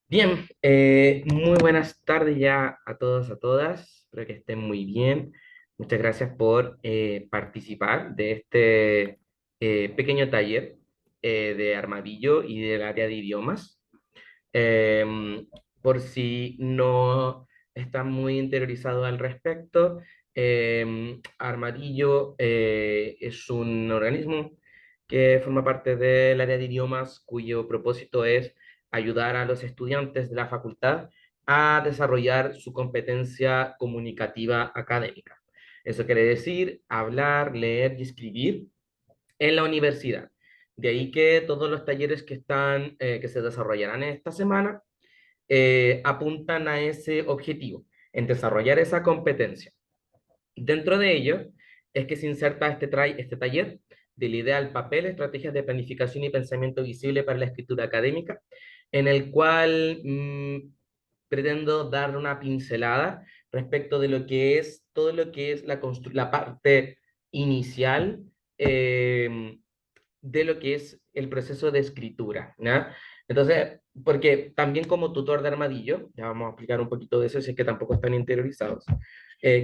Bien, muy buenas tardes ya a todos, a todas. Espero que estén muy bien. Muchas gracias por participar de este pequeño taller de armadillo y del área de idiomas. Em, por si no están muy interiorizados al respecto, Armadillo es un organismo que forma parte del área de idiomas cuyo propósito es ayudar a los estudiantes de la facultad a desarrollar su competencia comunicativa académica. Eso quiere decir hablar, leer y escribir en la universidad. De ahí que todos los talleres que se desarrollarán esta semana apuntan a ese objetivo, en desarrollar esa competencia. Dentro de ello es que se inserta este taller de la idea al papel, estrategias de planificación y pensamiento visible para la escritura académica, en el cual pretendo dar una pincelada respecto de lo que es todo lo que es la parte inicial eh, de lo que es el proceso de escritura, ¿no? Entonces, porque también como tutor de Armadillo, ya vamos a explicar un poquito de eso, si es que tampoco están interiorizados,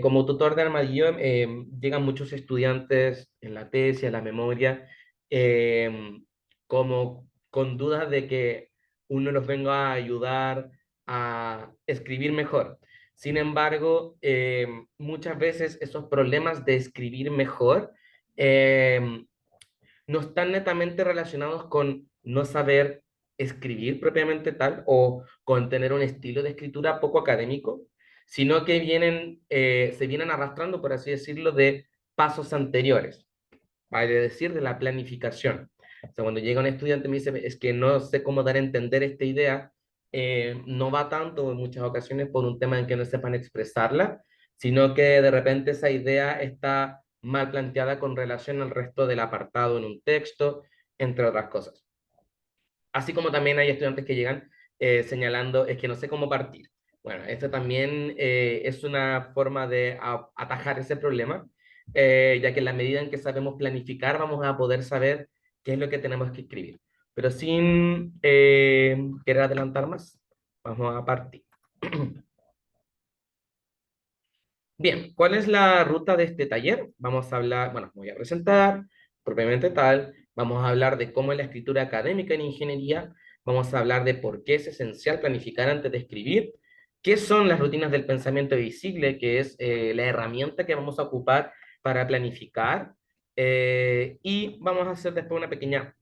como tutor de Armadillo llegan muchos estudiantes en la tesis, en la memoria, eh, como con dudas de que uno los venga a ayudar a escribir mejor. Sin embargo, muchas veces esos problemas de escribir mejor eh, no están netamente relacionados con no saber escribir propiamente tal o con tener un estilo de escritura poco académico, sino que se vienen arrastrando, por así decirlo, de pasos anteriores, vale decir, de la planificación. O sea, cuando llega un estudiante y me dice, es que no sé cómo dar a entender esta idea, no va tanto en muchas ocasiones por un tema en que no sepan expresarla, sino que de repente esa idea está mal planteada con relación al resto del apartado en un texto, entre otras cosas. Así como también hay estudiantes que llegan señalando, es que no sé cómo partir. Bueno, esto también es una forma de atajar ese problema, ya que en la medida en que sabemos planificar, vamos a poder saber qué es lo que tenemos que escribir. Pero sin querer adelantar más, vamos a partir. Bien, ¿cuál es la ruta de este taller? Vamos a hablar, bueno, voy a presentar propiamente tal, vamos a hablar de cómo es la escritura académica en ingeniería, vamos a hablar de por qué es esencial planificar antes de escribir, qué son las rutinas del pensamiento visible, que es la herramienta que vamos a ocupar para planificar, y vamos a hacer después una pequeña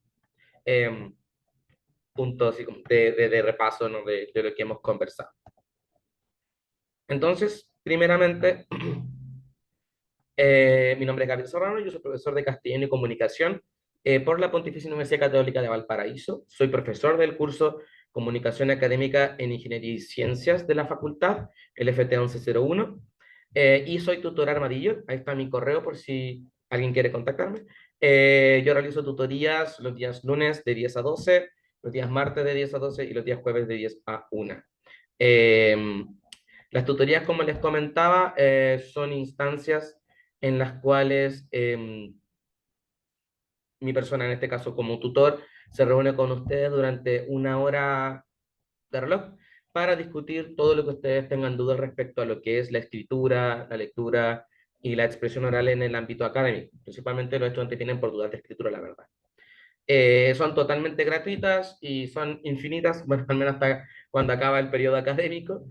eh, punto así como de repaso, ¿no? de lo que hemos conversado. Entonces, primeramente, mi nombre es Gabriel Serrano, yo soy profesor de Castellano y Comunicación por la Pontificia Universidad Católica de Valparaíso. Soy profesor del curso Comunicación Académica en Ingeniería y Ciencias de la facultad, el FT 1101, y soy tutor Armadillo. Ahí está mi correo por si alguien quiere contactarme. Yo realizo tutorías los días lunes de 10 a 12, los días martes de 10 a 12 y los días jueves de 10 a 1. Eh, las tutorías, como les comentaba, son instancias en las cuales mi persona, en este caso como tutor, se reúne con ustedes durante una hora de reloj para discutir todo lo que ustedes tengan dudas respecto a lo que es la escritura, la lectura y la expresión oral en el ámbito académico. Principalmente los estudiantes vienen por dudas de escritura, la verdad. Son totalmente gratuitas y son infinitas, bueno, al menos hasta cuando acaba el periodo académico,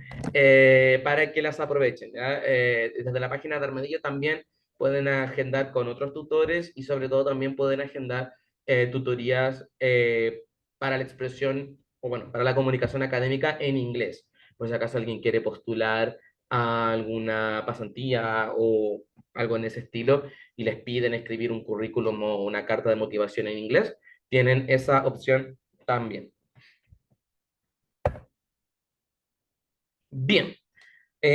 para que las aprovechen, ¿ya? Desde la página de Armadillo también pueden agendar con otros tutores y sobre todo también pueden agendar tutorías para la expresión o bueno, para la comunicación académica en inglés. Por si acaso alguien quiere postular a alguna pasantía o algo en ese estilo y les piden escribir un currículum o una carta de motivación en inglés, tienen esa opción también. Bien,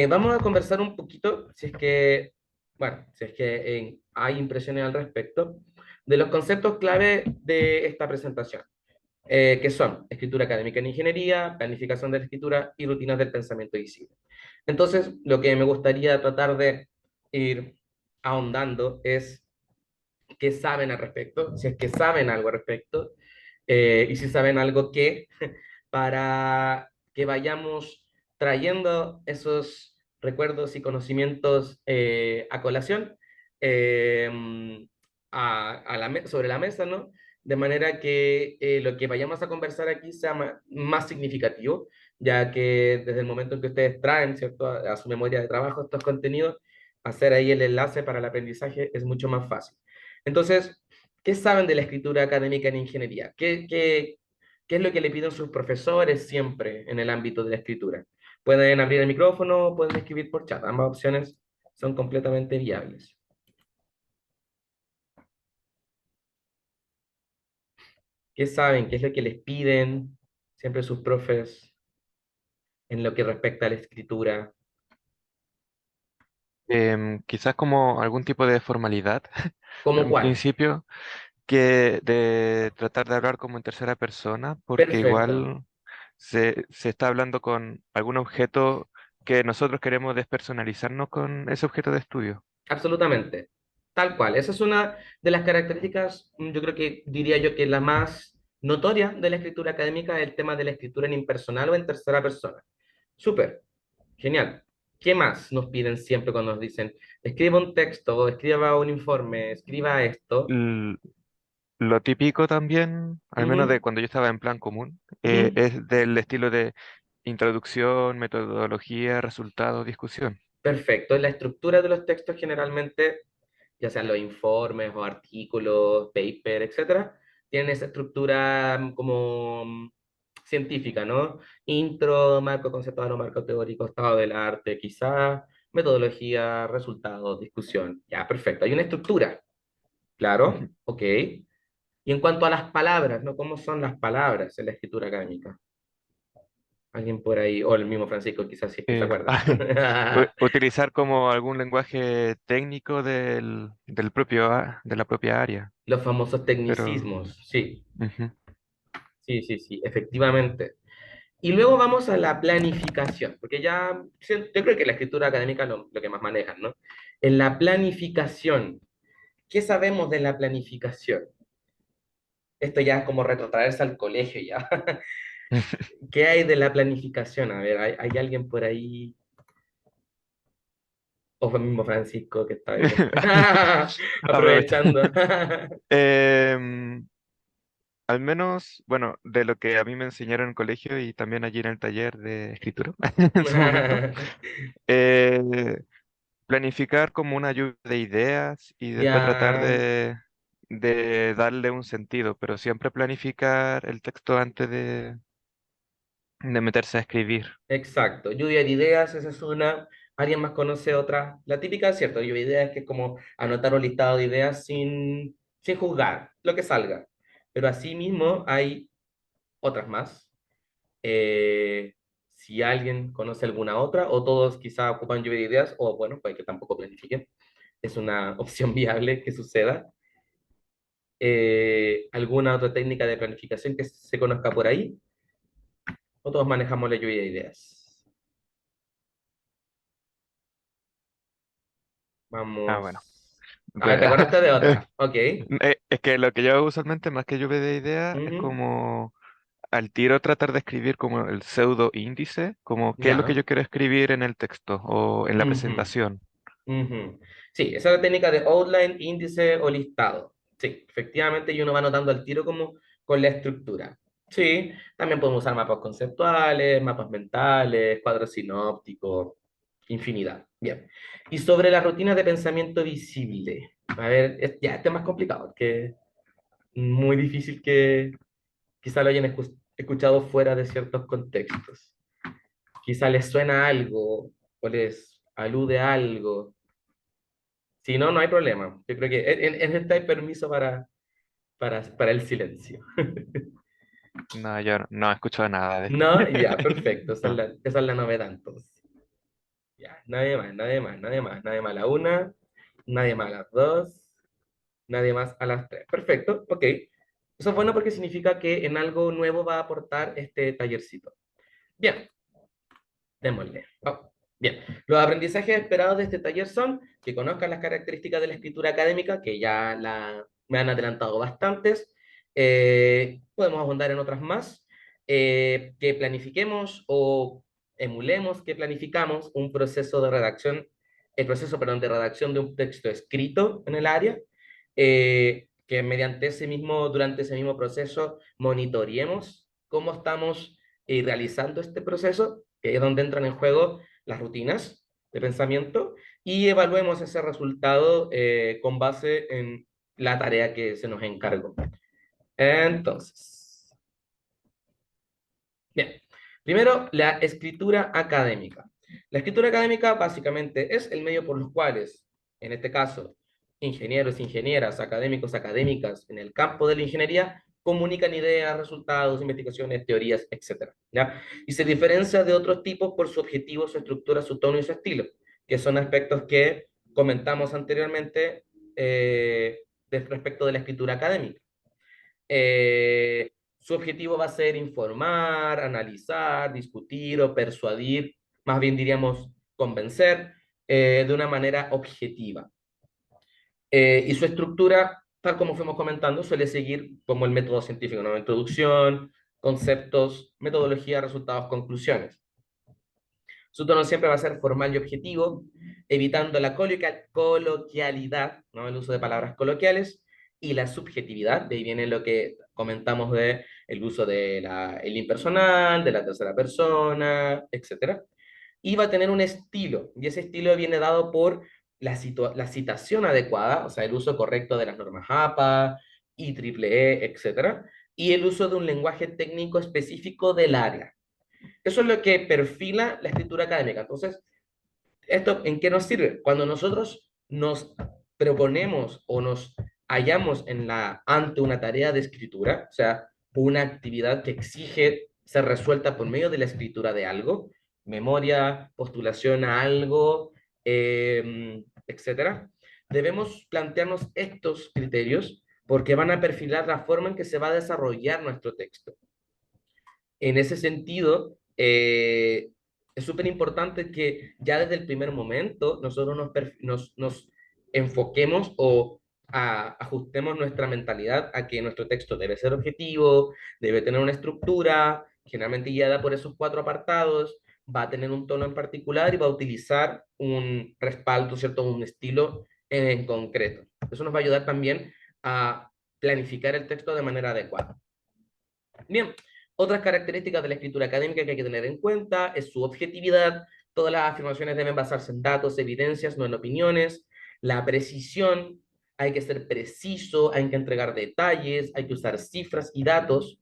vamos a conversar un poquito, si es que, bueno, si es que hay impresiones al respecto, de los conceptos clave de esta presentación, que son escritura académica en ingeniería, planificación de la escritura y rutinas del pensamiento visible. Entonces, lo que me gustaría tratar de ir ahondando es qué saben al respecto, si es que saben algo al respecto, y si saben algo qué, para que vayamos trayendo esos recuerdos y conocimientos a colación eh, sobre la mesa, ¿no? De manera que lo que vayamos a conversar aquí sea más significativo, ya que desde el momento en que ustedes traen, ¿cierto?, a su memoria de trabajo estos contenidos, hacer ahí el enlace para el aprendizaje es mucho más fácil. Entonces, ¿qué saben de la escritura académica en ingeniería? ¿Qué es lo que le piden sus profesores siempre en el ámbito de la escritura? Pueden abrir el micrófono, pueden escribir por chat. Ambas opciones son completamente viables. ¿Qué saben? ¿Qué es lo que les piden siempre sus profes en lo que respecta a la escritura? Quizás como algún tipo de formalidad ¿Cómo en un cuál? principio, que de tratar de hablar como en tercera persona, porque Perfecto. igual se está hablando con algún objeto que nosotros queremos despersonalizarnos con ese objeto de estudio. Absolutamente. Tal cual. Esa es una de las características, yo creo que diría yo que la más notoria de la escritura académica es el tema de la escritura en impersonal o en tercera persona. Súper. Genial. ¿Qué más nos piden siempre cuando nos dicen, escriba un texto, escriba un informe, escriba esto? L- lo típico también, al menos de Ujú, cuando yo estaba en plan común, ujú. es del estilo de introducción, metodología, resultados, discusión. Perfecto. La estructura de los textos generalmente, ya sean los informes o artículos, paper, etcétera, tienen esa estructura como científica, ¿no? Intro, marco conceptual o marco teórico, estado del arte, quizá, metodología, resultados, discusión. Ya, perfecto. Hay una estructura, claro, ok. Y en cuanto a las palabras, ¿no? ¿Cómo son las palabras en la escritura académica? Alguien por ahí, o el mismo Francisco, quizás si es que se Eh, acuerda. utilizar como algún lenguaje técnico del propio, de la propia área, Los famosos pero tecnicismos, sí, ujú. sí, sí, sí, efectivamente. Y luego vamos a la planificación, porque ya, sí, yo creo que la escritura académica lo que más manejan, ¿no? En la planificación, ¿qué sabemos de la planificación? Esto ya es como retrotraerse al colegio ya. ¿Qué hay de la planificación? A ver, ¿hay alguien por ahí? O fue el mismo Francisco que está ahí. Aprovecha. Aprovechando. Em, Al menos, bueno, de lo que a mí me enseñaron en el colegio y también allí en el taller de escritura en su momento, eh, planificar como una lluvia de ideas y después tratar Ya, de darle un sentido, pero siempre planificar el texto antes de meterse a escribir. exacto. Lluvia de ideas, esa es una. ¿Alguien más conoce otra? La típica, ¿cierto? Lluvia de ideas que es como anotar un listado de ideas sin juzgar, lo que salga. Pero asimismo hay otras más. Eh, si alguien conoce alguna otra, o todos quizá ocupan lluvia de ideas, o bueno, puede que tampoco planifiquen. Es una opción viable que suceda. ¿Alguna otra técnica de planificación que se conozca por ahí? ¿O todos manejamos la lluvia de ideas? Ah, bueno. Vamos. Ah, ¿te Re- acordaste de otra? Ok. Es que lo que yo hago usualmente, más que lluvia de ideas, es Ujú. como al tiro tratar de escribir como el pseudo índice, como qué es lo que Ya. yo quiero escribir en el texto o en la Ujú. presentación. Ujú. Sí, esa es la técnica de outline, índice o listado. Sí, efectivamente, y uno va anotando al tiro como con la estructura. Sí, también podemos usar mapas conceptuales, mapas mentales, cuadros sinópticos, infinidad. Bien. Y sobre la rutina de pensamiento visible. A ver, ya, este es más complicado, que muy difícil que quizá lo hayan escuchado fuera de ciertos contextos. Quizá les suena algo o les alude a algo. Si no, no hay problema. Yo creo que en esta hay permiso para el silencio. No, yo no he escuchado nada de esto. No, ya, perfecto. Esa es No. la novedad entonces. Ya, nadie más, nadie más, nadie más. Nadie más a la una, nadie más a las dos, nadie más a las tres. Perfecto, ok. Eso es bueno porque significa que en algo nuevo va a aportar este tallercito. Bien, démosle. Bien, los aprendizajes esperados de este taller son que conozcan las características de la escritura académica, que me han adelantado bastantes. Podemos abundar en otras más. que planifiquemos o emulemos que planificamos un proceso de redacción, el proceso, perdón, de redacción de un texto escrito en el área, que mediante ese mismo, durante ese mismo proceso monitoreemos cómo estamos realizando este proceso, que es donde entran en juego las rutinas de pensamiento, y evaluemos ese resultado con base en la tarea que se nos encargó. Entonces, bien, primero la escritura académica. La escritura académica básicamente es el medio por los cuales, en este caso, ingenieros, ingenieras, académicos, académicas en el campo de la ingeniería comunican ideas, resultados, investigaciones, teorías, etcétera, ¿ya? Y se diferencia de otros tipos por su objetivo, su estructura, su tono y su estilo, que son aspectos que comentamos anteriormente respecto de la escritura académica. Eh, Su objetivo va a ser informar, analizar, discutir o persuadir, más bien diríamos convencer, de una manera objetiva. Y su estructura, tal como fuimos comentando, suele seguir como el método científico, ¿no? Introducción, conceptos, metodología, resultados, conclusiones. Su tono siempre va a ser formal y objetivo, evitando la coloquialidad, ¿no? El uso de palabras coloquiales y la subjetividad. De ahí viene lo que comentamos de el uso de el impersonal, de la tercera persona, etcétera. Y va a tener un estilo, y ese estilo viene dado por la citación adecuada, o sea, el uso correcto de las normas APA, IEEE, etcétera, y el uso de un lenguaje técnico específico del área. Eso es lo que perfila la escritura académica. Entonces, ¿esto en qué nos sirve? Cuando nosotros nos proponemos o nos hallamos ante una tarea de escritura, o sea, una actividad que exige ser resuelta por medio de la escritura de algo, memoria, postulación a algo, etcétera, debemos plantearnos estos criterios porque van a perfilar la forma en que se va a desarrollar nuestro texto. En ese sentido, es súper importante que ya desde el primer momento nosotros nos enfoquemos o ajustemos nuestra mentalidad a que nuestro texto debe ser objetivo, debe tener una estructura, generalmente guiada por esos cuatro apartados, va a tener un tono en particular y va a utilizar un respaldo, ¿cierto? Un estilo en concreto. Eso nos va a ayudar también a planificar el texto de manera adecuada. Bien, otras características de la escritura académica que hay que tener en cuenta es su objetividad. Todas las afirmaciones deben basarse en datos, evidencias, no en opiniones. La precisión, hay que ser preciso, hay que entregar detalles, hay que usar cifras y datos.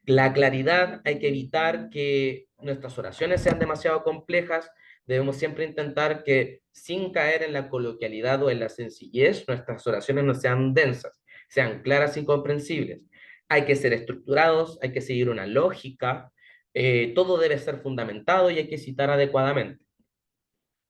La claridad, hay que evitar que nuestras oraciones sean demasiado complejas. Debemos siempre intentar que, sin caer en la coloquialidad o en la sencillez, nuestras oraciones no sean densas, sean claras y comprensibles. Hay que ser estructurados, hay que seguir una lógica, todo debe ser fundamentado y hay que citar adecuadamente.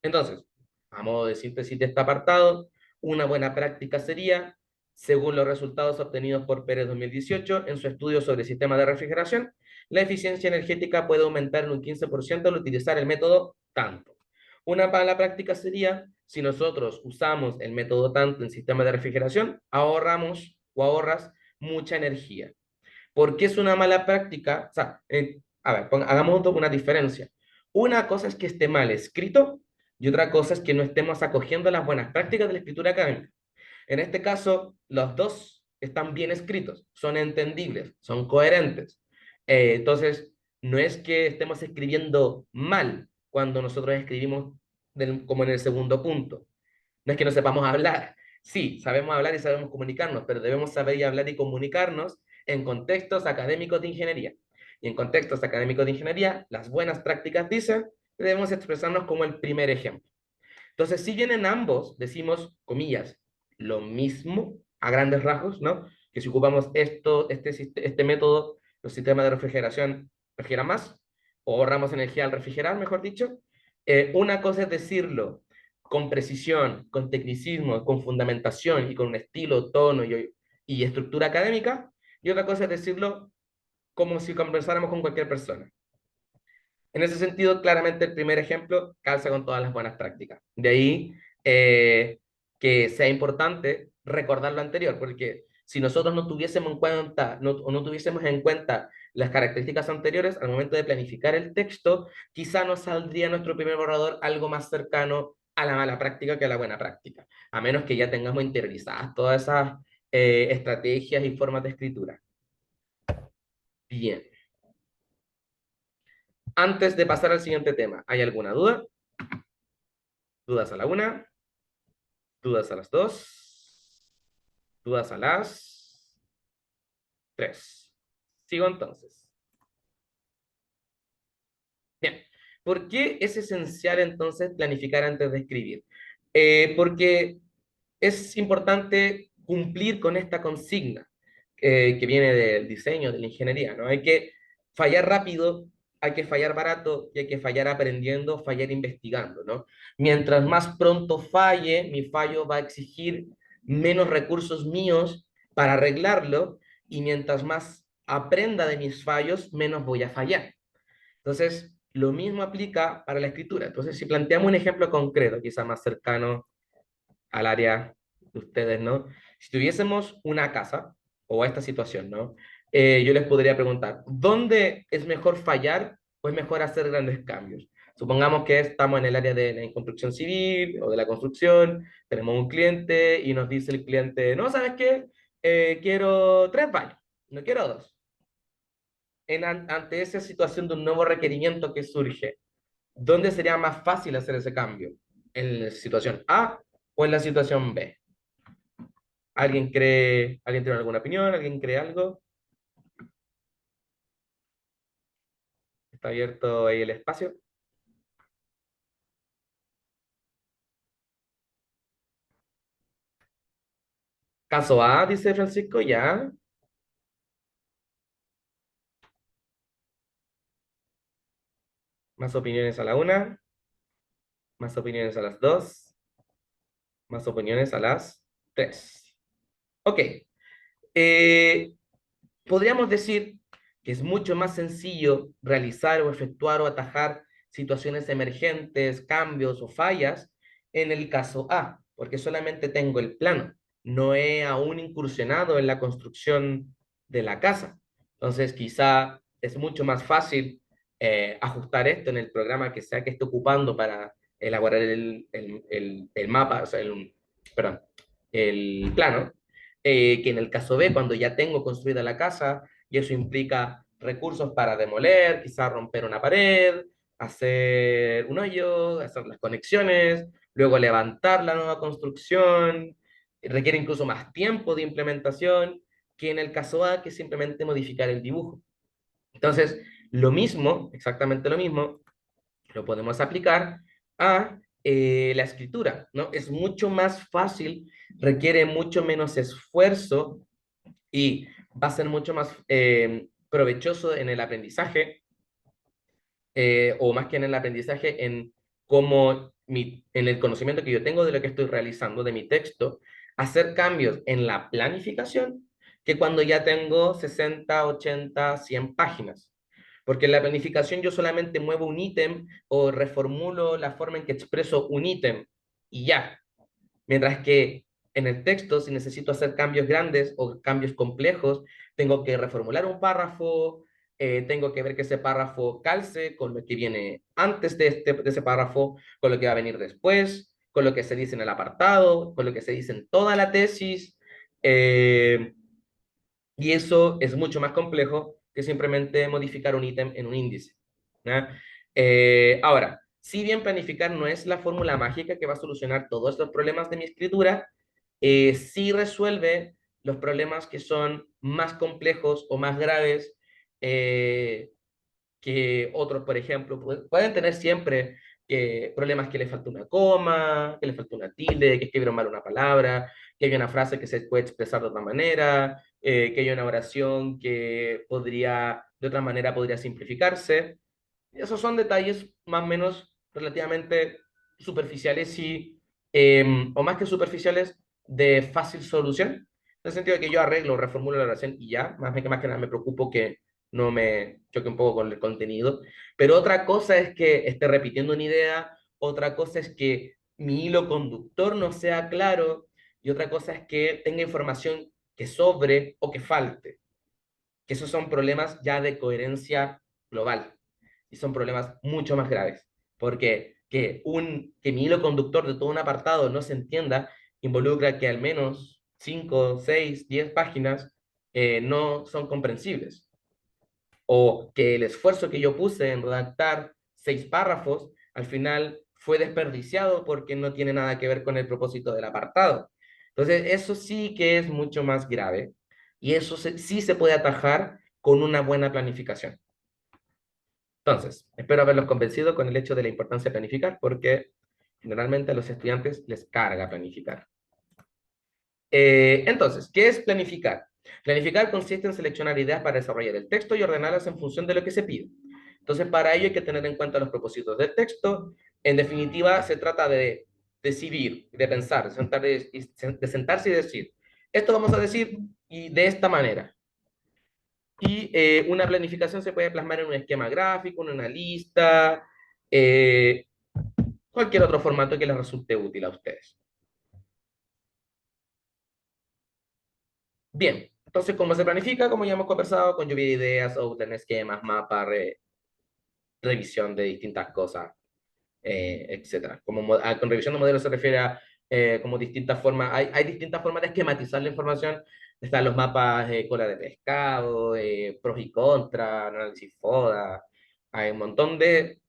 Entonces, a modo de síntesis de este apartado, una buena práctica sería, según los resultados obtenidos por Pérez 2018 en su estudio sobre sistemas de refrigeración, la eficiencia energética puede aumentar en un 15% al utilizar el método tanto. Una mala práctica sería, si nosotros usamos el método tanto en sistemas de refrigeración, ahorramos o ahorras mucha energía. ¿Por qué es una mala práctica? O sea, a ver, hagamos una diferencia. Una cosa es que esté mal escrito y otra cosa es que no estemos acogiendo las buenas prácticas de la escritura académica. En este caso, los dos están bien escritos, son entendibles, son coherentes. Entonces, no es que estemos escribiendo mal cuando nosotros escribimos como en el segundo punto. No es que no sepamos hablar. Sí, sabemos hablar y sabemos comunicarnos, pero debemos saber y hablar y comunicarnos en contextos académicos de ingeniería. Y en contextos académicos de ingeniería, las buenas prácticas dicen que debemos expresarnos como el primer ejemplo. Entonces, si bien en ambos decimos, comillas, lo mismo a grandes rasgos, ¿no? Que si ocupamos este método, los sistemas de refrigeración refrigeran más, o ahorramos energía al refrigerar, mejor dicho. Una cosa es decirlo con precisión, con tecnicismo, con fundamentación y con un estilo, tono y estructura académica, y otra cosa es decirlo como si conversáramos con cualquier persona. En ese sentido, claramente el primer ejemplo calza con todas las buenas prácticas. De ahí que sea importante recordar lo anterior, porque si nosotros no tuviésemos en cuenta, o no tuviésemos en cuenta las características anteriores, al momento de planificar el texto, quizá nos saldría nuestro primer borrador algo más cercano a la mala práctica que a la buena práctica, a menos que ya tengamos interiorizadas todas esas estrategias y formas de escritura. Bien. Antes de pasar al siguiente tema, ¿hay alguna duda? ¿Dudas a la una? ¿Dudas a las dos? ¿Dudas a las tres? Sigo entonces. Bien. ¿Por qué es esencial entonces planificar antes de escribir? Porque es importante cumplir con esta consigna que viene del diseño, de la ingeniería, ¿no? Hay que fallar rápido, hay que fallar barato y hay que fallar aprendiendo, fallar investigando, ¿no? Mientras más pronto falle, mi fallo va a exigir menos recursos míos para arreglarlo y mientras más aprenda de mis fallos, menos voy a fallar. Entonces, lo mismo aplica para la escritura. Entonces, si planteamos un ejemplo concreto, quizá más cercano al área de ustedes, ¿no? Si tuviésemos una casa o esta situación, ¿no? Yo les podría preguntar, ¿dónde es mejor fallar o es mejor hacer grandes cambios? Supongamos que estamos en el área de la construcción civil o de la construcción, tenemos un cliente y nos dice el cliente, no, ¿sabes qué? Quiero 3 baños, no quiero dos. Ante esa situación de un nuevo requerimiento que surge, ¿dónde sería más fácil hacer ese cambio? ¿En la situación A o en la situación B? ¿Alguien tiene alguna opinión? ¿Alguien cree algo? ¿Está abierto ahí el espacio? Caso A, dice Francisco, ya. Más opiniones a la una, más opiniones a las dos, más opiniones a las tres. Ok. Eh, Podríamos decir que es mucho más sencillo realizar o efectuar o atajar situaciones emergentes, cambios o fallas en el caso A, porque solamente tengo el plano, no he aún incursionado en la construcción de la casa. Entonces, quizá es mucho más fácil ajustar esto en el programa que sea que esté ocupando para elaborar el mapa, o sea, perdón, el plano, que en el caso B, cuando ya tengo construida la casa, y eso implica recursos para demoler, quizás romper una pared, hacer un hoyo, hacer las conexiones, luego levantar la nueva construcción, requiere incluso más tiempo de implementación que en el caso A, que simplemente modificar el dibujo. Entonces, lo mismo, exactamente lo mismo, lo podemos aplicar a la escritura, ¿no? Es mucho más fácil, requiere mucho menos esfuerzo y va a ser mucho más provechoso en el aprendizaje, o más que en el aprendizaje, en en el conocimiento que yo tengo de lo que estoy realizando, de mi texto, hacer cambios en la planificación que cuando ya tengo 60, 80, 100 páginas. Porque en la planificación yo solamente muevo un ítem o reformulo la forma en que expreso un ítem y ya. Mientras que en el texto, si necesito hacer cambios grandes o cambios complejos, tengo que reformular un párrafo, tengo que ver que ese párrafo calce con lo que viene antes de ese párrafo, con lo que va a venir después, con lo que se dice en el apartado, con lo que se dice en toda la tesis. eh, y eso es mucho más complejo que simplemente modificar un ítem en un índice. ¿Ya? Ahora, si bien planificar no es la fórmula mágica que va a solucionar todos estos problemas de mi escritura, sí resuelve los problemas que son más complejos o más graves, eh, que otros, por ejemplo, pueden tener siempre problemas que le falta una coma, que le falta una tilde, que escribieron mal una palabra, que hay una frase que se puede expresar de otra manera, que hay una oración que podría, de otra manera, podría simplificarse. Esos son detalles más o menos relativamente superficiales o más que superficiales, de fácil solución, en el sentido de que yo arreglo, reformulo la oración y ya, más que nada me preocupo que no me choque un poco con el contenido. Pero otra cosa es que esté repitiendo una idea, otra cosa es que mi hilo conductor no sea claro y otra cosa es que tenga información que sobre o que falte, que esos son problemas ya de coherencia global y son problemas mucho más graves, porque que mi hilo conductor de todo un apartado no se entienda involucra que al menos 5 6 10 páginas no son comprensibles, o que el esfuerzo que yo puse en redactar 6 párrafos al final fue desperdiciado porque no tiene nada que ver con el propósito del apartado. Entonces, eso sí que es mucho más grave y eso sí se puede atajar con una buena planificación. Entonces, espero haberlos convencido con el hecho de la importancia de planificar, porque generalmente a los estudiantes les carga planificar. Entonces, ¿qué es planificar? Planificar consiste en seleccionar ideas para desarrollar el texto y ordenarlas en función de lo que se pide. Entonces, para ello hay que tener en cuenta los propósitos del texto. En definitiva, se trata de decidir, de pensar, de sentarse y decir, esto vamos a decir y de esta manera. Y una planificación se puede plasmar en un esquema gráfico, en una lista, eh, cualquier otro formato que les resulte útil a ustedes. Bien, entonces, ¿cómo se planifica? Como ya hemos conversado, con lluvia de ideas, outline, esquemas, mapas, revisión de distintas cosas, etcétera. Con revisión de modelos se refiere a como distintas formas, hay distintas formas de esquematizar la información. Están los mapas cola de pescado, pros y contras, análisis FODA. Hay un montón de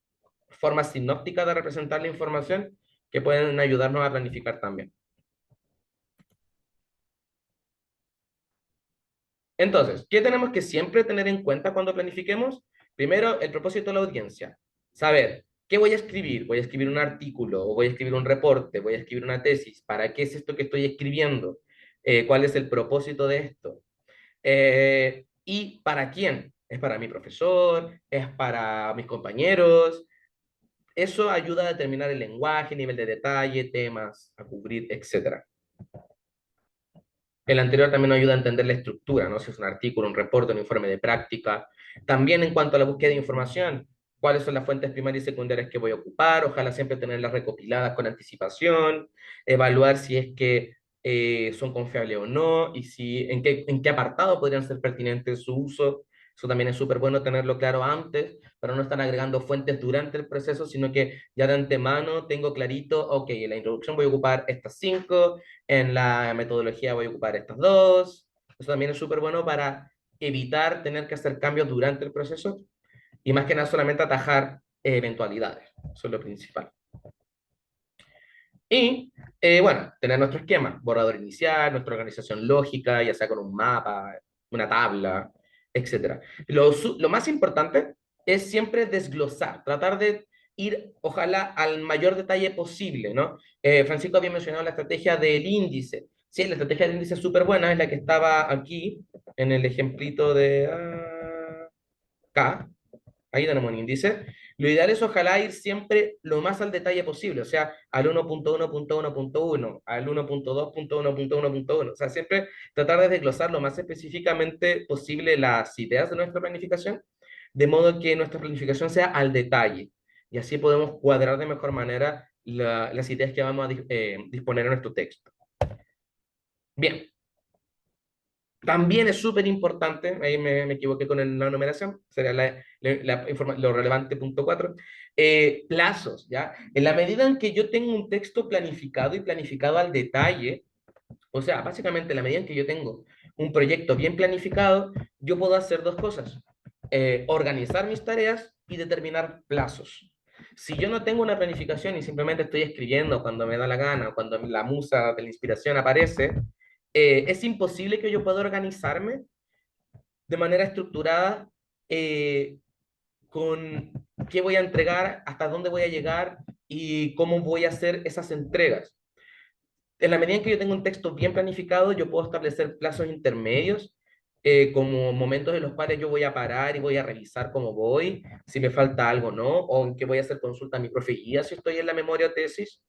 formas sinópticas de representar la información que pueden ayudarnos a planificar también. Entonces, ¿qué tenemos que siempre tener en cuenta cuando planifiquemos? Primero, el propósito de la audiencia. Saber, ¿qué voy a escribir? ¿Voy a escribir un artículo o voy a escribir un reporte? ¿Voy a escribir una tesis? ¿Para qué es esto que estoy escribiendo? ¿Cuál es el propósito de esto? ¿Y para quién? ¿Es para mi profesor? ¿Es para mis compañeros? Eso ayuda a determinar el lenguaje, nivel de detalle, temas a cubrir, etcétera. El anterior también nos ayuda a entender la estructura, ¿no? Si es un artículo, un reporte, un informe de práctica. También en cuanto a la búsqueda de información, cuáles son las fuentes primarias y secundarias que voy a ocupar, ojalá siempre tenerlas recopiladas con anticipación, evaluar si es que son confiables o no, y en qué apartado podrían ser pertinentes su uso. Eso también es súper bueno tenerlo claro antes, para no estar agregando fuentes durante el proceso, sino que ya de antemano tengo clarito, ok, en la introducción voy a ocupar estas 5, en la metodología voy a ocupar estas dos. Eso también es súper bueno para evitar tener que hacer cambios durante el proceso y más que nada solamente atajar eventualidades. Eso es lo principal. Y bueno, tener nuestro esquema, borrador inicial, nuestra organización lógica, ya sea con un mapa, una tabla, etcétera. Lo más importante es siempre desglosar, tratar de ir, ojalá, al mayor detalle posible, ¿no? Francisco había mencionado la estrategia del índice. Sí, la estrategia del índice es súper buena, es la que estaba aquí, en el ejemplito de acá. Ahí tenemos un índice. Lo ideal es ojalá ir siempre lo más al detalle posible, o sea, al 1.1.1.1, al 1.2.1.1.1. O sea, siempre tratar de desglosar lo más específicamente posible las ideas de nuestra planificación, de modo que nuestra planificación sea al detalle. Y así podemos cuadrar de mejor manera las ideas que vamos a disponer en nuestro texto. Bien, también es súper importante, ahí me equivoqué con la numeración, sería lo relevante punto 4, plazos, ¿ya? En la medida en que yo tengo un texto planificado y planificado al detalle, o sea, básicamente en la medida en que yo tengo un proyecto bien planificado, yo puedo hacer dos cosas, organizar mis tareas y determinar plazos. Si yo no tengo una planificación y simplemente estoy escribiendo cuando me da la gana, cuando la musa de la inspiración aparece, es imposible que yo pueda organizarme de manera estructurada eh, con qué voy a entregar, hasta dónde voy a llegar y cómo voy a hacer esas entregas. En la medida en que yo tengo un texto bien planificado, yo puedo establecer plazos intermedios, como momentos en los cuales yo voy a parar y voy a revisar cómo voy, si me falta algo o no, o en qué voy a hacer consulta a mi profe guía si estoy en la memoria o tesis.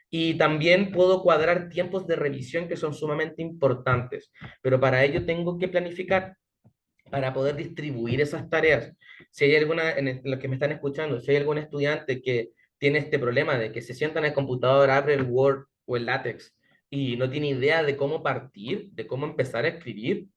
Y también puedo cuadrar tiempos de revisión que son sumamente importantes, pero para ello tengo que planificar para poder distribuir esas tareas. Si hay alguna, en los que me están escuchando, si hay algún estudiante que tiene este problema de que se sienta en el computador, abre el Word o el LaTeX y no tiene idea de cómo partir, de cómo empezar a escribir,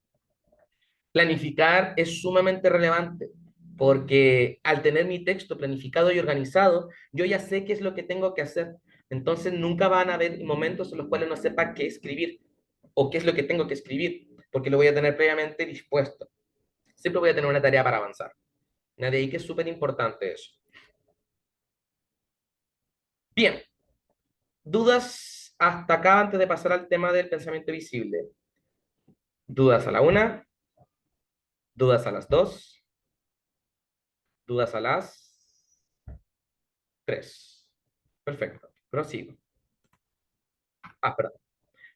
planificar es sumamente relevante, porque al tener mi texto planificado y organizado, yo ya sé qué es lo que tengo que hacer. Entonces nunca van a haber momentos en los cuales no sepa qué escribir o qué es lo que tengo que escribir, porque lo voy a tener previamente dispuesto. Siempre voy a tener una tarea para avanzar. De ahí que es súper importante eso. Bien, dudas hasta acá antes de pasar al tema del pensamiento visible. Dudas a la una, dudas a las dos, dudas a las tres. Perfecto, prosigo. Perdón.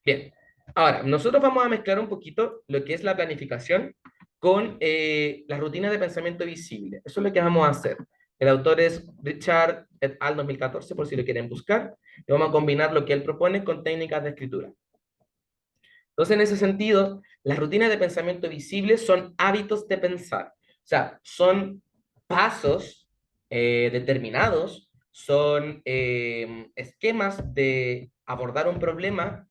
Bien, ahora nosotros vamos a mezclar un poquito lo que es la planificación con las rutinas de pensamiento visible. Eso es lo que vamos a hacer. El autor es Richard et al. 2014, por si lo quieren buscar. Y vamos a combinar lo que él propone con técnicas de escritura. Entonces, en ese sentido, las rutinas de pensamiento visible son hábitos de pensar. O sea, son pasos determinados, son esquemas de abordar un problema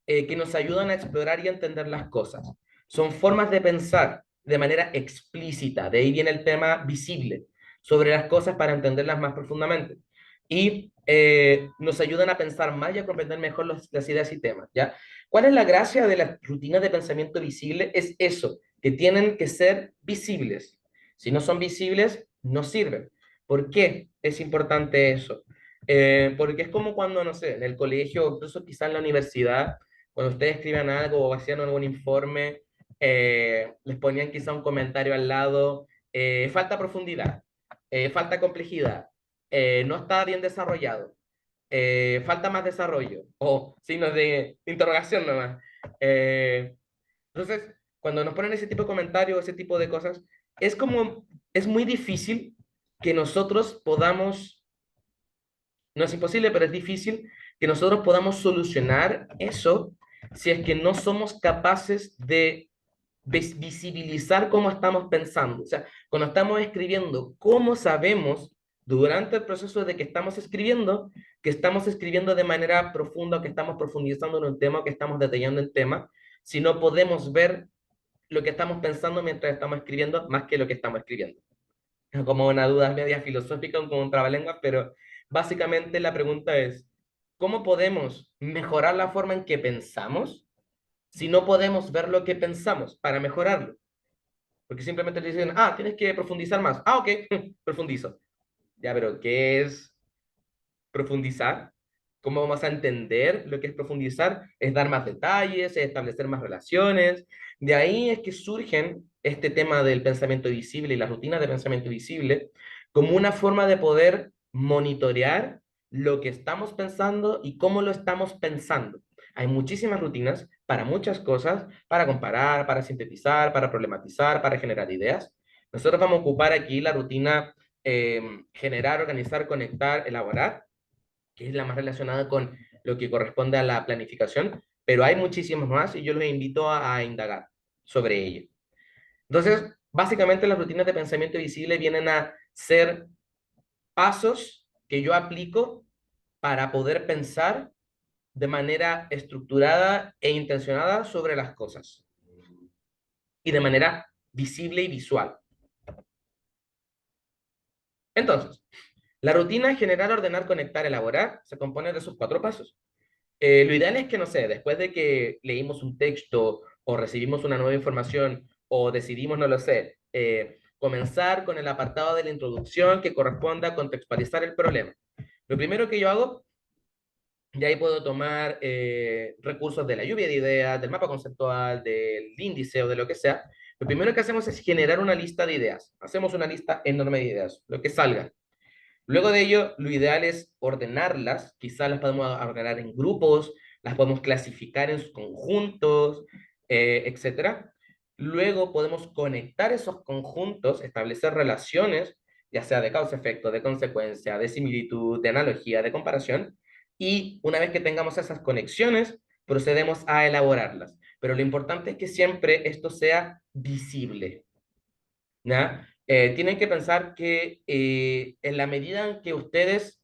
que nos ayudan a explorar y a entender las cosas. Son formas de pensar de manera explícita, de ahí viene el tema visible, sobre las cosas para entenderlas más profundamente. Y nos ayudan a pensar más y a comprender mejor las ideas y temas, ¿ya? ¿Cuál es la gracia de las rutinas de pensamiento visible? Es eso, que tienen que ser visibles. Si no son visibles, no sirven. ¿Por qué es importante eso? Porque es como cuando, no sé, en el colegio, incluso quizá en la universidad, cuando ustedes escriban algo o hacían algún informe, les ponían quizá un comentario al lado, falta profundidad, falta complejidad, no está bien desarrollado, falta más desarrollo, o signos de interrogación nomás. Entonces, cuando nos ponen ese tipo de comentarios, ese tipo de cosas, es como, es muy difícil que nosotros podamos, no es imposible, pero es difícil que nosotros podamos solucionar eso si es que no somos capaces de visibilizar cómo estamos pensando. O sea, cuando estamos escribiendo, ¿cómo sabemos durante el proceso de que estamos escribiendo de manera profunda, que estamos profundizando en un tema, que estamos detallando el tema, si no podemos ver lo que estamos pensando mientras estamos escribiendo más que lo que estamos escribiendo? Como una duda media filosófica, como un trabalenguas, pero básicamente la pregunta es, ¿cómo podemos mejorar la forma en que pensamos si no podemos ver lo que pensamos para mejorarlo? Porque simplemente le dicen, tienes que profundizar más. Ok, profundizo. Ya, pero ¿qué es profundizar? ¿Cómo vamos a entender lo que es profundizar? Es dar más detalles, es establecer más relaciones. De ahí es que surgen este tema del pensamiento visible y las rutinas de pensamiento visible como una forma de poder monitorear lo que estamos pensando y cómo lo estamos pensando. Hay muchísimas rutinas para muchas cosas, para comparar, para sintetizar, para problematizar, para generar ideas. Nosotros vamos a ocupar aquí la rutina generar, organizar, conectar, elaborar, que es la más relacionada con lo que corresponde a la planificación, pero hay muchísimas más y yo los invito a indagar sobre ello. Entonces, básicamente las rutinas de pensamiento visible vienen a ser pasos que yo aplico para poder pensar de manera estructurada e intencionada sobre las cosas y de manera visible y visual. Entonces, la rutina generar, ordenar, conectar, elaborar se compone de esos cuatro pasos. Lo ideal es que, no sé, después de que leímos un texto o recibimos una nueva información o decidimos, no lo sé, comenzar con el apartado de la introducción que corresponda a contextualizar el problema. Lo primero que yo hago, y ahí puedo tomar recursos de la lluvia de ideas, del mapa conceptual, del índice o de lo que sea. Lo primero que hacemos es generar una lista de ideas. Hacemos una lista enorme de ideas, lo que salga. Luego de ello, lo ideal es ordenarlas, quizás las podemos ordenar en grupos, las podemos clasificar en sus conjuntos, etcétera. Luego podemos conectar esos conjuntos, establecer relaciones, ya sea de causa-efecto, de consecuencia, de similitud, de analogía, de comparación, y una vez que tengamos esas conexiones, procedemos a elaborarlas. Pero lo importante es que siempre esto sea visible, ¿ya? Tienen que pensar que en la medida en que ustedes,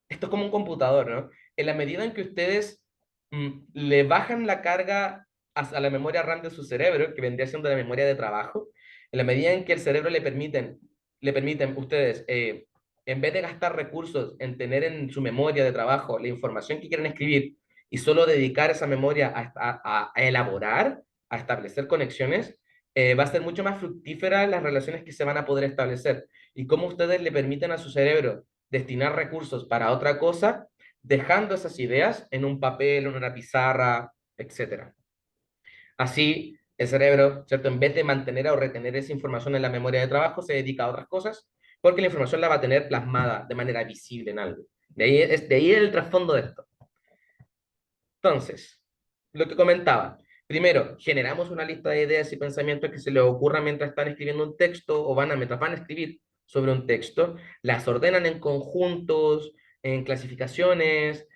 esto es como un computador, ¿no? En la medida en que ustedes le bajan la carga a la memoria RAM de su cerebro, que vendría siendo la memoria de trabajo, en la medida en que el cerebro le permiten ustedes, en vez de gastar recursos en tener en su memoria de trabajo la información que quieren escribir y solo dedicar esa memoria a elaborar, a establecer conexiones, va a ser mucho más fructífera las relaciones que se van a poder establecer. Y cómo ustedes le permiten a su cerebro destinar recursos para otra cosa, dejando esas ideas en un papel, en una pizarra, etcétera. Así, el cerebro, ¿cierto? En vez de mantener o retener esa información en la memoria de trabajo, se dedica a otras cosas, porque la información la va a tener plasmada de manera visible en algo. De ahí el trasfondo de esto. Entonces, lo que comentaba. Primero, generamos una lista de ideas y pensamientos que se les ocurran mientras están escribiendo un texto o mientras van a escribir sobre un texto. Las ordenan en conjuntos, en clasificaciones,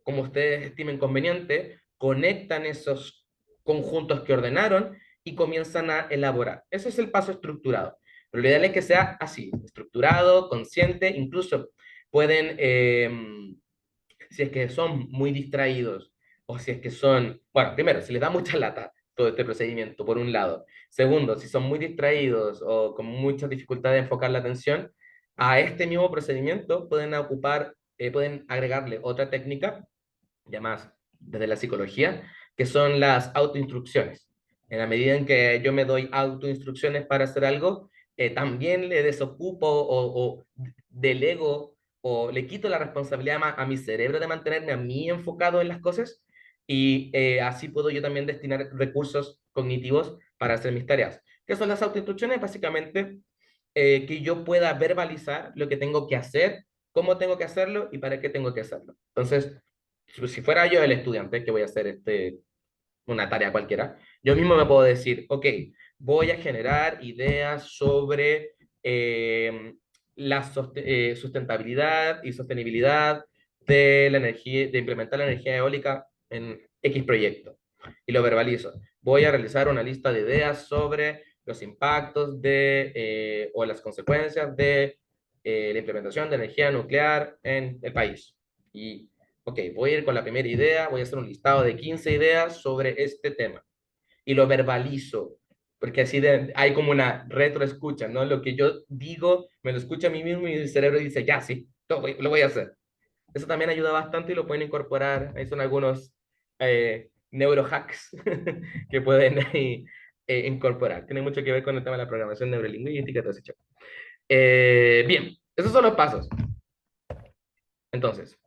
como ustedes estimen conveniente, conectan esos conjuntos que ordenaron y comienzan a elaborar. Ese es el paso estructurado. Pero lo ideal es que sea así, estructurado, consciente, incluso pueden, si es que son muy distraídos o si es que son, bueno, primero, si les da mucha lata todo este procedimiento, por un lado. Segundo, si son muy distraídos o con mucha dificultad de enfocar la atención, a este mismo procedimiento pueden agregarle otra técnica, ya más desde la psicología, que son las autoinstrucciones. En la medida en que yo me doy autoinstrucciones para hacer algo, también le desocupo o delego o le quito la responsabilidad a mi cerebro de mantenerme a mí enfocado en las cosas y así puedo yo también destinar recursos cognitivos para hacer mis tareas. ¿Qué son las autoinstrucciones? Básicamente, que yo pueda verbalizar lo que tengo que hacer, cómo tengo que hacerlo y para qué tengo que hacerlo. Entonces, si fuera yo el estudiante que voy a hacer una tarea cualquiera, yo mismo me puedo decir, ok, voy a generar ideas sobre la sustentabilidad y sostenibilidad de la energía, de implementar la energía eólica en X proyecto. Y lo verbalizo. Voy a realizar una lista de ideas sobre los impactos o las consecuencias de la implementación de energía nuclear en el país. Y ok, voy a ir con la primera idea, voy a hacer un listado de 15 ideas sobre este tema y lo verbalizo, porque así hay como una retroescucha, ¿no? Lo que yo digo, me lo escucha a mí mismo y el cerebro dice, ya, sí, lo voy a hacer. Eso también ayuda bastante y lo pueden incorporar, ahí son algunos neurohacks que pueden ahí, incorporar. Tiene mucho que ver con el tema de la programación neurolingüística y todo ese show. Bien, esos son los pasos. Entonces,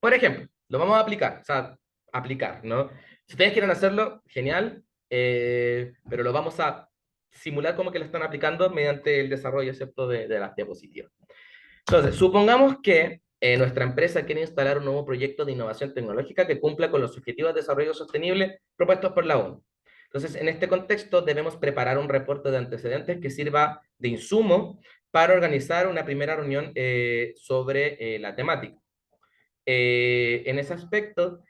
por ejemplo, lo vamos a aplicar, o sea, aplicar, ¿no? Si ustedes quieren hacerlo, genial, pero lo vamos a simular como que lo están aplicando mediante el desarrollo, ¿cierto?, de las diapositivas. Entonces, supongamos que nuestra empresa quiere instalar un nuevo proyecto de innovación tecnológica que cumpla con los objetivos de desarrollo sostenible propuestos por la ONU. Entonces, en este contexto, debemos preparar un reporte de antecedentes que sirva de insumo para organizar una primera reunión sobre la temática. En ese aspecto,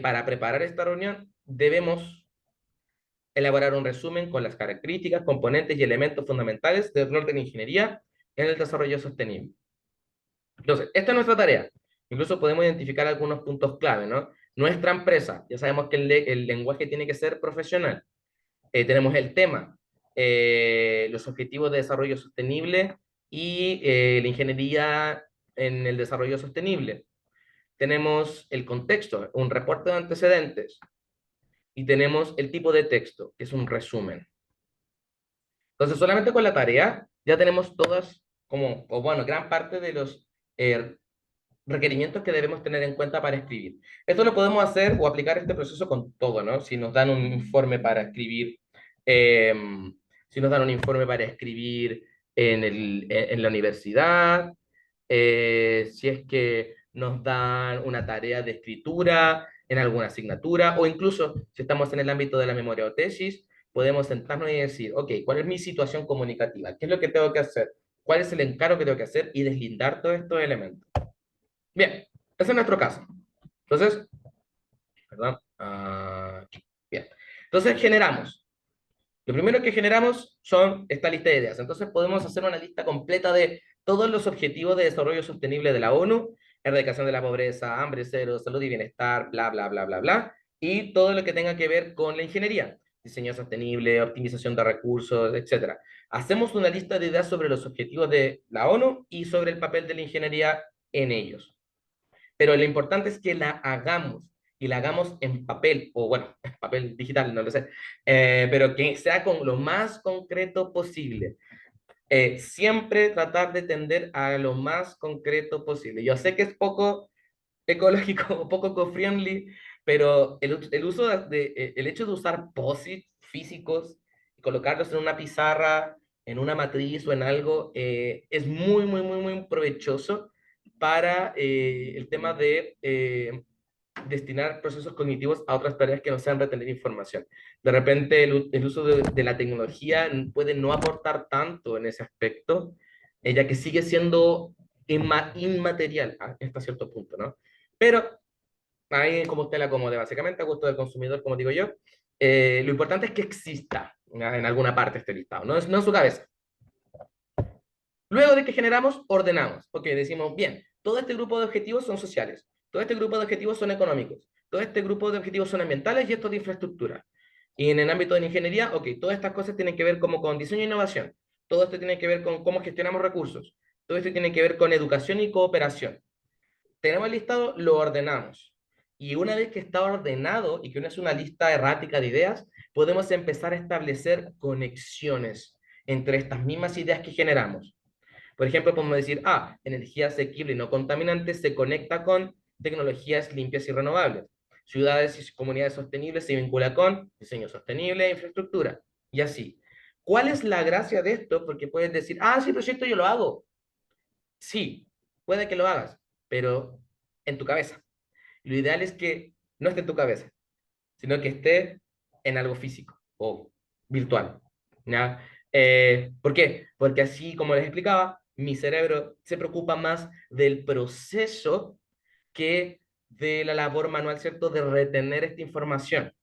para preparar esta reunión, debemos elaborar un resumen con las características, componentes y elementos fundamentales del orden de ingeniería en el desarrollo sostenible. Entonces, esta es nuestra tarea. Incluso podemos identificar algunos puntos clave, ¿no? Nuestra empresa, ya sabemos que el lenguaje tiene que ser profesional. Tenemos el tema, los objetivos de desarrollo sostenible y la ingeniería en el desarrollo sostenible. Tenemos el contexto, un reporte de antecedentes, y tenemos el tipo de texto, que es un resumen. Entonces, solamente con la tarea ya tenemos todas, o bueno, gran parte de los eh, requerimientos que debemos tener en cuenta para escribir. Esto lo podemos hacer o aplicar este proceso con todo, ¿no? Si nos dan un informe para escribir, eh, si nos dan un informe para escribir en la universidad, si es que nos dan una tarea de escritura en alguna asignatura, o incluso si estamos en el ámbito de la memoria o tesis, podemos sentarnos y decir, ok, ¿cuál es mi situación comunicativa? ¿Qué es lo que tengo que hacer? ¿Cuál es el encargo que tengo que hacer? Y deslindar todos estos elementos. Bien, ese es nuestro caso. Entonces, ¿verdad? Aquí. Bien. Entonces generamos. Lo primero que generamos son esta lista de ideas. Entonces podemos hacer una lista completa de todos los objetivos de desarrollo sostenible de la ONU erradicación de la pobreza, hambre cero, salud y bienestar, bla, bla, bla, bla, bla, y todo lo que tenga que ver con la ingeniería, diseño sostenible, optimización de recursos, etcétera. Hacemos una lista de ideas sobre los objetivos de la ONU y sobre el papel de la ingeniería en ellos. Pero lo importante es que la hagamos y la hagamos en papel, o bueno, en papel digital, no lo sé, pero que sea con lo más concreto posible. Siempre tratar de tender a lo más concreto posible. Yo sé que es poco ecológico, poco eco-friendly, pero el uso el hecho de usar posits físicos, colocarlos en una pizarra, en una matriz o en algo, es muy, muy, muy, muy provechoso para el tema de destinar procesos cognitivos a otras tareas que no sean retener información. De repente el uso de la tecnología puede no aportar tanto en ese aspecto, ya que sigue siendo inmaterial hasta cierto punto, ¿no? Pero ahí como usted la acomode, básicamente a gusto del consumidor, como digo yo, lo importante es que exista en alguna parte este listado, no en su cabeza. Luego de que generamos, ordenamos. Ok, decimos, bien, todo este grupo de objetivos son sociales, todo este grupo de objetivos son económicos, todo este grupo de objetivos son ambientales y estos de infraestructura. Y en el ámbito de la ingeniería, ok, todas estas cosas tienen que ver como con diseño e innovación, todo esto tiene que ver con cómo gestionamos recursos, todo esto tiene que ver con educación y cooperación. Tenemos el listado, lo ordenamos. Y una vez que está ordenado y que no es una lista errática de ideas, podemos empezar a establecer conexiones entre estas mismas ideas que generamos. Por ejemplo, podemos decir, energía asequible y no contaminante se conecta con tecnologías limpias y renovables. Ciudades y comunidades sostenibles se vincula con diseño sostenible e infraestructura. Y así. ¿Cuál es la gracia de esto? Porque puedes decir, sí, proyecto yo lo hago. Sí, puede que lo hagas, pero en tu cabeza. Lo ideal es que no esté en tu cabeza, sino que esté en algo físico o virtual. ¿Ya? ¿Por qué? Porque así, como les explicaba, mi cerebro se preocupa más del proceso que de la labor manual, ¿cierto? De retener esta información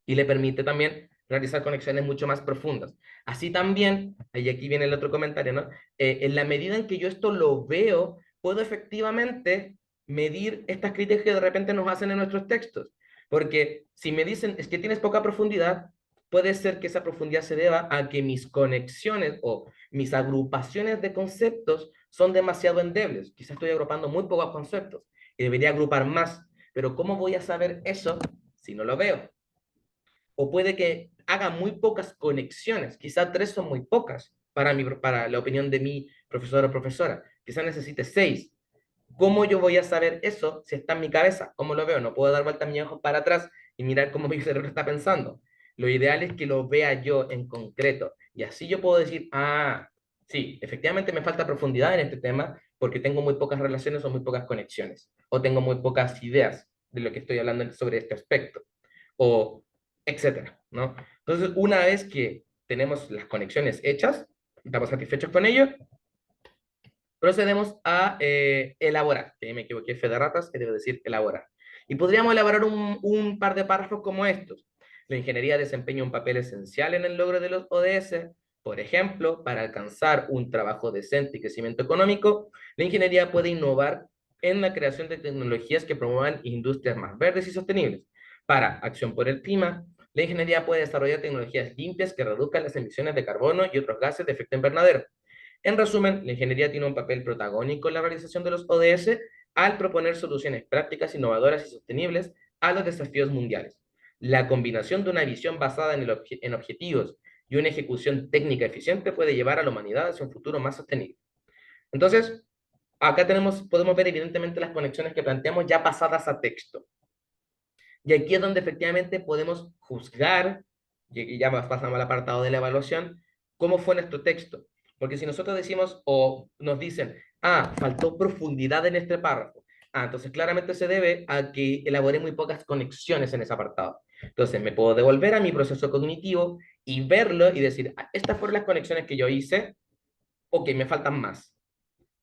y le permite también realizar conexiones mucho más profundas. Así también, y aquí viene el otro comentario, ¿no? En la medida en que yo esto lo veo, puedo efectivamente medir estas críticas que de repente nos hacen en nuestros textos. Porque si me dicen, es que tienes poca profundidad, puede ser que esa profundidad se deba a que mis conexiones o mis agrupaciones de conceptos son demasiado endebles. Quizás estoy agrupando muy pocos conceptos y debería agrupar más. Pero ¿cómo voy a saber eso si no lo veo? O puede que haga muy pocas conexiones, quizá tres son muy pocas para la opinión de mi profesor o profesora, quizá necesite seis. ¿Cómo yo voy a saber eso si está en mi cabeza? ¿Cómo lo veo? No puedo dar vuelta mi ojo para atrás y mirar cómo mi cerebro está pensando. Lo ideal es que lo vea yo en concreto y así yo puedo decir, sí, efectivamente me falta profundidad en este tema porque tengo muy pocas relaciones o muy pocas conexiones o tengo muy pocas ideas de lo que estoy hablando sobre este aspecto o etcétera, ¿no? Entonces, una vez que tenemos las conexiones hechas, estamos satisfechos con ello, procedemos a elaborar, que me equivoqué, fe de ratas, que debe decir elaborar. Y podríamos elaborar un par de párrafos como estos. La ingeniería desempeña un papel esencial en el logro de los ODS. Por ejemplo, para alcanzar un trabajo decente y crecimiento económico, la ingeniería puede innovar en la creación de tecnologías que promuevan industrias más verdes y sostenibles. Para acción por el clima, la ingeniería puede desarrollar tecnologías limpias que reduzcan las emisiones de carbono y otros gases de efecto invernadero. En resumen, la ingeniería tiene un papel protagónico en la realización de los ODS al proponer soluciones prácticas, innovadoras y sostenibles a los desafíos mundiales. La combinación de una visión basada en objetivos y una ejecución técnica eficiente puede llevar a la humanidad hacia un futuro más sostenible. Entonces, acá podemos ver evidentemente las conexiones que planteamos ya pasadas a texto. Y aquí es donde efectivamente podemos juzgar, y ya pasamos al apartado de la evaluación, cómo fue nuestro texto. Porque si nosotros decimos o nos dicen, faltó profundidad en este párrafo, entonces claramente se debe a que elaboré muy pocas conexiones en ese apartado. Entonces me puedo devolver a mi proceso cognitivo y verlo y decir, estas fueron las conexiones que yo hice, ok, me faltan más.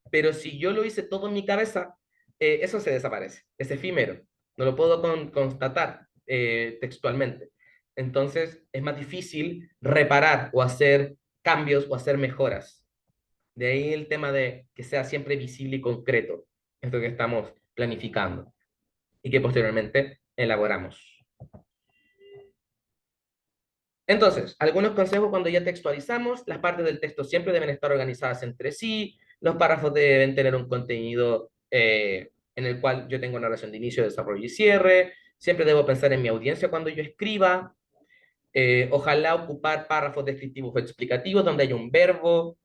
Pero si yo lo hice todo en mi cabeza, eso se desaparece, es efímero, no lo puedo constatar textualmente. Entonces es más difícil reparar o hacer cambios o hacer mejoras. De ahí el tema de que sea siempre visible y concreto. esto que estamos planificando y que posteriormente elaboramos. Entonces, algunos consejos cuando ya textualizamos, las partes del texto siempre deben estar organizadas entre sí, los párrafos deben tener un contenido en el cual yo tengo una oración de inicio, desarrollo y cierre, siempre debo pensar en mi audiencia cuando yo escriba, ojalá ocupar párrafos descriptivos o explicativos donde haya un verbo,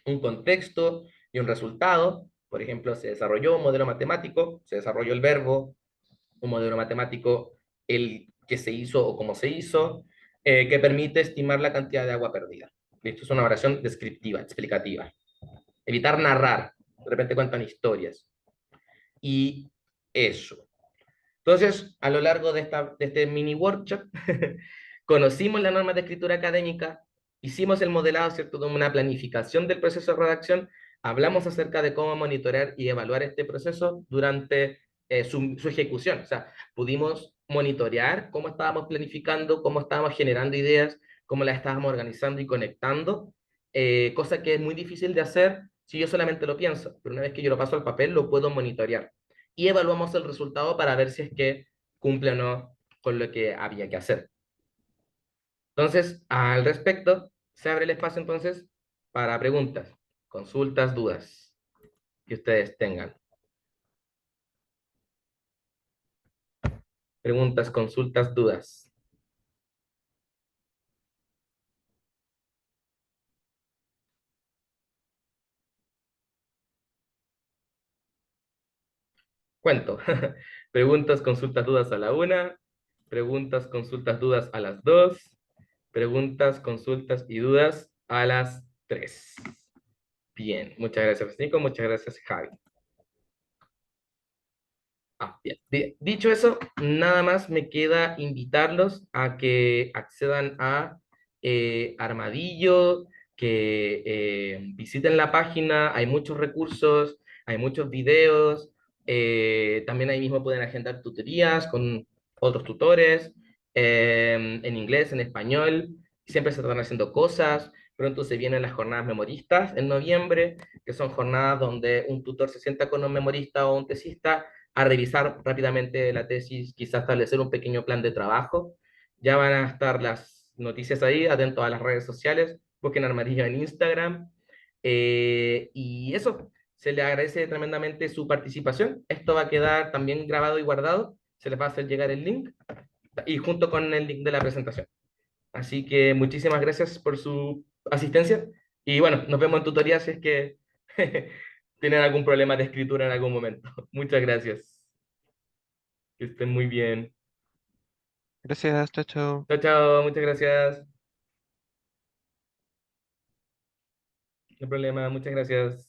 un contexto y un resultado. Por ejemplo, se desarrolló un modelo matemático, se desarrolló el verbo, un modelo matemático, el que se hizo o cómo se hizo, que permite estimar la cantidad de agua perdida. Esto es una oración descriptiva, explicativa. Evitar narrar, de repente cuentan historias. Y eso. Entonces, a lo largo de este mini workshop, conocimos las normas de escritura académica, hicimos el modelado, ¿cierto?, de una planificación del proceso de redacción, hablamos acerca de cómo monitorear y evaluar este proceso durante su ejecución. O sea, pudimos monitorear cómo estábamos planificando, cómo estábamos generando ideas, cómo las estábamos organizando y conectando, cosa que es muy difícil de hacer si yo solamente lo pienso, pero una vez que yo lo paso al papel, lo puedo monitorear y evaluamos el resultado para ver si es que cumple o no con lo que había que hacer. Entonces, al respecto, se abre el espacio entonces para preguntas, consultas, dudas que ustedes tengan. Preguntas, consultas, dudas. Cuento. Preguntas, consultas, dudas a la una. Preguntas, consultas, dudas a las dos. Preguntas, consultas y dudas a las tres. Bien, muchas gracias, Nico. Muchas gracias, Javi. Bien. Dicho eso, nada más me queda invitarlos a que accedan a Armadillo, que visiten la página, hay muchos recursos, hay muchos videos, también ahí mismo pueden agendar tutorías con otros tutores, en inglés, en español, siempre se están haciendo cosas, pronto se vienen las jornadas memoristas en noviembre, que son jornadas donde un tutor se sienta con un memorista o un tesista a revisar rápidamente la tesis, quizás establecer un pequeño plan de trabajo. Ya van a estar las noticias ahí, atentos a las redes sociales, busquen Armadillo en Instagram. Y eso, se le agradece tremendamente su participación. Esto va a quedar también grabado y guardado. Se les va a hacer llegar el link y junto con el link de la presentación. Así que muchísimas gracias por su asistencia y bueno, nos vemos en tutoría si es que tienen algún problema de escritura en algún momento. Muchas gracias. Que estén muy bien. Gracias, chao, chao. Chao, chao. Muchas gracias. No hay problema. Muchas gracias.